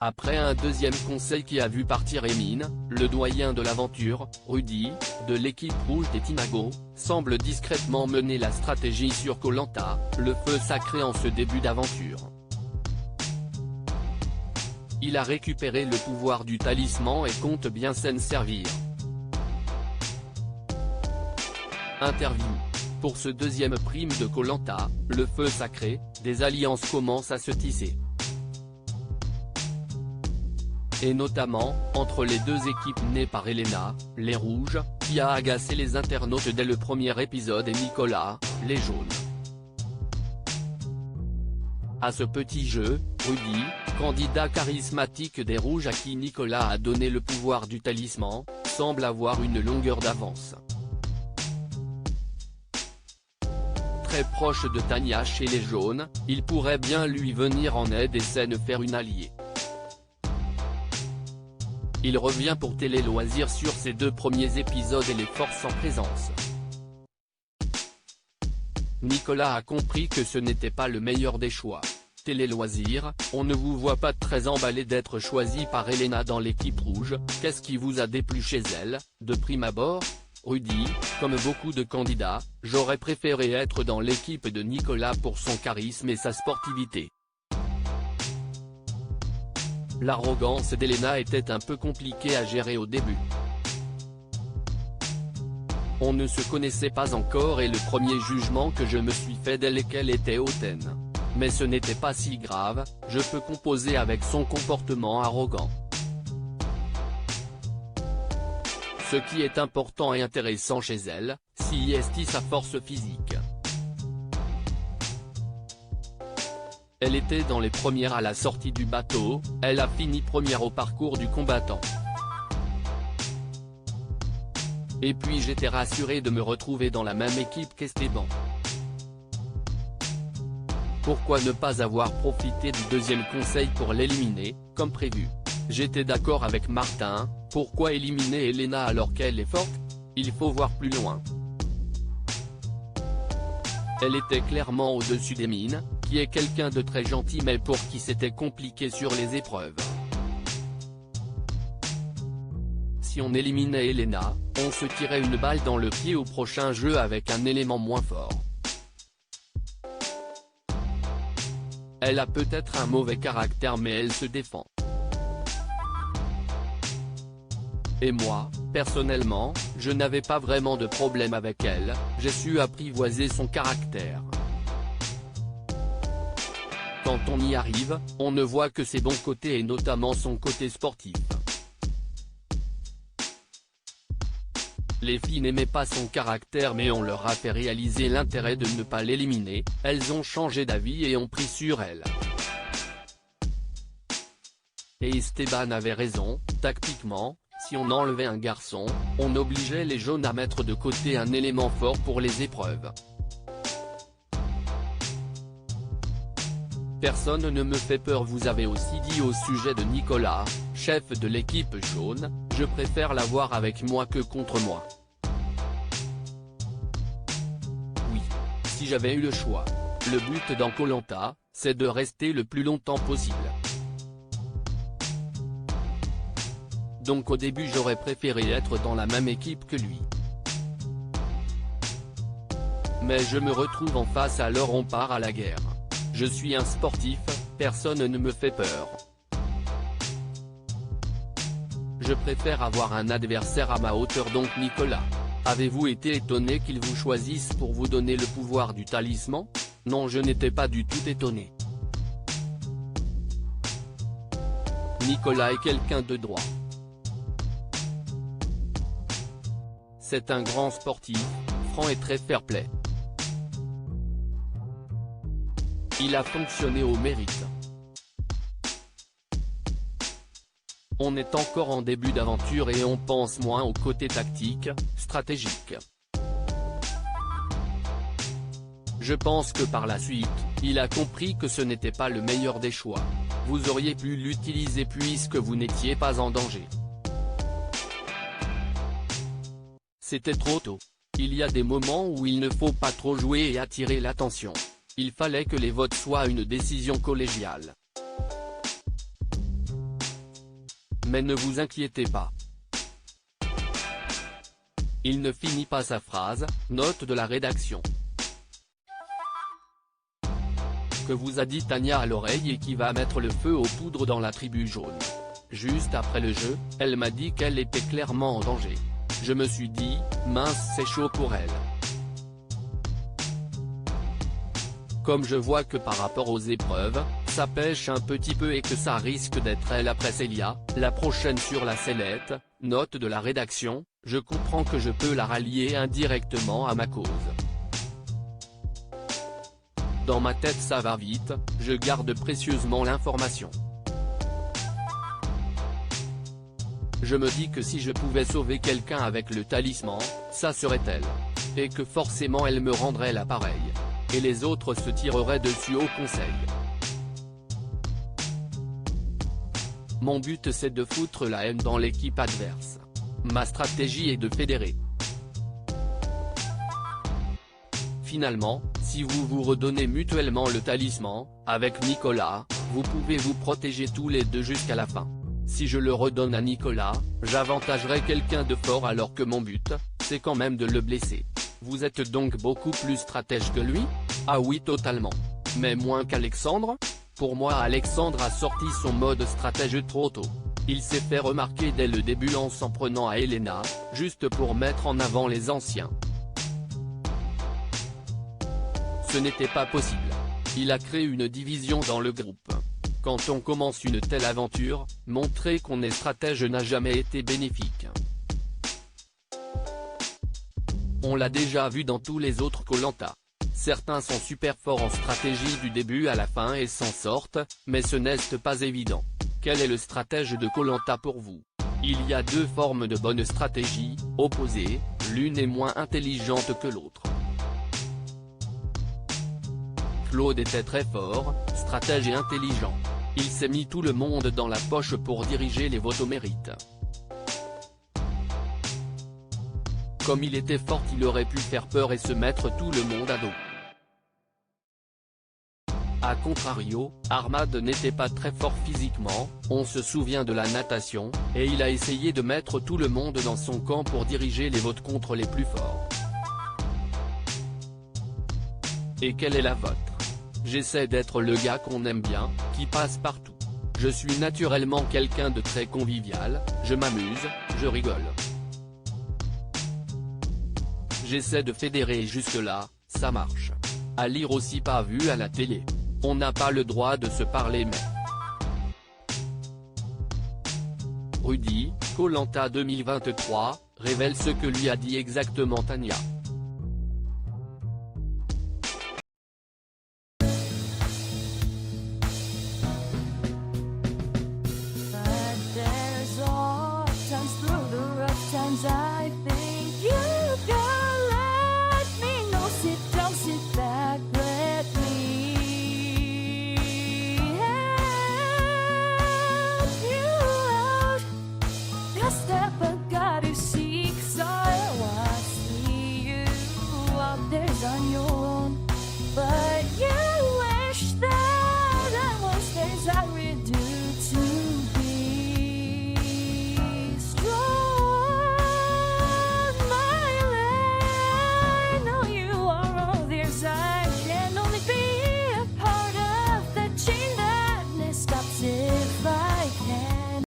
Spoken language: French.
Après un deuxième conseil qui a vu partir Emin, le doyen de l'aventure, Rudy, de l'équipe rouge des Tinago, semble discrètement mener la stratégie sur Koh Lanta, le feu sacré en ce début d'aventure. Il a récupéré le pouvoir du talisman et compte bien s'en servir. Interview. Pour ce deuxième prime de Koh Lanta, le feu sacré, des alliances commencent à se tisser. Et notamment, entre les deux équipes nées par Elena, les rouges, qui a agacé les internautes dès le premier épisode, et Nicolas, les jaunes. À ce petit jeu, Rudy, candidat charismatique des rouges à qui Nicolas a donné le pouvoir du talisman, semble avoir une longueur d'avance. Très proche de Tania chez les jaunes, il pourrait bien lui venir en aide et s'en faire une alliée. Il revient pour Télé Loisirs sur ses deux premiers épisodes et les forces en présence. Nicolas a compris que ce n'était pas le meilleur des choix. Télé Loisirs, on ne vous voit pas très emballé d'être choisi par Elena dans l'équipe rouge, qu'est-ce qui vous a déplu chez elle, de prime abord? Rudy, comme beaucoup de candidats, j'aurais préféré être dans l'équipe de Nicolas pour son charisme et sa sportivité. L'arrogance d'Elena était un peu compliquée à gérer au début. On ne se connaissait pas encore et le premier jugement que je me suis fait d'elle qu'elle était hautaine. Mais ce n'était pas si grave, je peux composer avec son comportement arrogant. Ce qui est important et intéressant chez elle, c'est sa force physique. Elle était dans les premières à la sortie du bateau, elle a fini première au parcours du combattant. Et puis j'étais rassuré de me retrouver dans la même équipe qu'Esteban. Pourquoi ne pas avoir profité du deuxième conseil pour l'éliminer, comme prévu? J'étais d'accord avec Martin, pourquoi éliminer Elena alors qu'elle est forte? Il faut voir plus loin. Elle était clairement au-dessus d'Emin, qui est quelqu'un de très gentil mais pour qui c'était compliqué sur les épreuves. Si on éliminait Elena, on se tirait une balle dans le pied au prochain jeu avec un élément moins fort. Elle a peut-être un mauvais caractère mais elle se défend. Et moi, personnellement, je n'avais pas vraiment de problème avec elle, j'ai su apprivoiser son caractère. Quand on y arrive, on ne voit que ses bons côtés et notamment son côté sportif. Les filles n'aimaient pas son caractère mais on leur a fait réaliser l'intérêt de ne pas l'éliminer, elles ont changé d'avis et ont pris sur elle. Et Esteban avait raison, tactiquement, si on enlevait un garçon, on obligeait les jaunes à mettre de côté un élément fort pour les épreuves. Personne ne me fait peur. Vous avez aussi dit au sujet de Nicolas, chef de l'équipe jaune, je préfère l'avoir avec moi que contre moi. Oui, si j'avais eu le choix. Le but dans Koh Lanta, c'est de rester le plus longtemps possible. Donc au début j'aurais préféré être dans la même équipe que lui. Mais je me retrouve en face alors on part à la guerre. Je suis un sportif, personne ne me fait peur. Je préfère avoir un adversaire à ma hauteur donc Nicolas. Avez-vous été étonné qu'il vous choisisse pour vous donner le pouvoir du talisman? Non, je n'étais pas du tout étonné. Nicolas est quelqu'un de droit. C'est un grand sportif, franc et très fair-play. Il a fonctionné au mérite. On est encore en début d'aventure et on pense moins au côté tactique, stratégique. Je pense que par la suite, il a compris que ce n'était pas le meilleur des choix. Vous auriez pu l'utiliser puisque vous n'étiez pas en danger. C'était trop tôt. Il y a des moments où il ne faut pas trop jouer et attirer l'attention. Il fallait que les votes soient une décision collégiale. Mais ne vous inquiétez pas. Il ne finit pas sa phrase, note de la rédaction. Que vous a dit Tania à l'oreille et qui va mettre le feu aux poudres dans la tribu jaune. Juste après le jeu, elle m'a dit qu'elle était clairement en danger. Je me suis dit, mince, c'est chaud pour elle. Comme je vois que par rapport aux épreuves, ça pêche un petit peu et que ça risque d'être elle après Célia, la prochaine sur la sellette, note de la rédaction, je comprends que je peux la rallier indirectement à ma cause. Dans ma tête ça va vite, je garde précieusement l'information. Je me dis que si je pouvais sauver quelqu'un avec le talisman, ça serait elle. Et que forcément elle me rendrait l'appareil. Et les autres se tireraient dessus au conseil. Mon but c'est de foutre la haine dans l'équipe adverse. Ma stratégie est de fédérer. Finalement, si vous vous redonnez mutuellement le talisman, avec Nicolas, vous pouvez vous protéger tous les deux jusqu'à la fin. Si je le redonne à Nicolas, j'avantagerai quelqu'un de fort alors que mon but, c'est quand même de le blesser. Vous êtes donc beaucoup plus stratège que lui? Ah oui totalement. Mais moins qu'Alexandre? Pour moi Alexandre a sorti son mode stratège trop tôt. Il s'est fait remarquer dès le début en s'en prenant à Elena, juste pour mettre en avant les anciens. Ce n'était pas possible. Il a créé une division dans le groupe. Quand on commence une telle aventure, montrer qu'on est stratège n'a jamais été bénéfique. On l'a déjà vu dans tous les autres Koh-Lanta. Certains sont super forts en stratégie du début à la fin et s'en sortent, mais ce n'est pas évident. Quel est le stratège de Koh-Lanta pour vous? Il y a deux formes de bonne stratégie, opposées, l'une est moins intelligente que l'autre. Claude était très fort, stratège et intelligent. Il s'est mis tout le monde dans la poche pour diriger les votes au mérite. Comme il était fort il aurait pu faire peur et se mettre tout le monde à dos. A contrario, Ahmad n'était pas très fort physiquement, on se souvient de la natation, et il a essayé de mettre tout le monde dans son camp pour diriger les votes contre les plus forts. Et quelle est la vôtre? J'essaie d'être le gars qu'on aime bien, qui passe partout. Je suis naturellement quelqu'un de très convivial, je m'amuse, je rigole. J'essaie de fédérer et jusque-là, ça marche. À lire aussi pas vu à la télé. On n'a pas le droit de se parler mais. Rudy, Koh-Lanta 2023, révèle ce que lui a dit exactement Tania.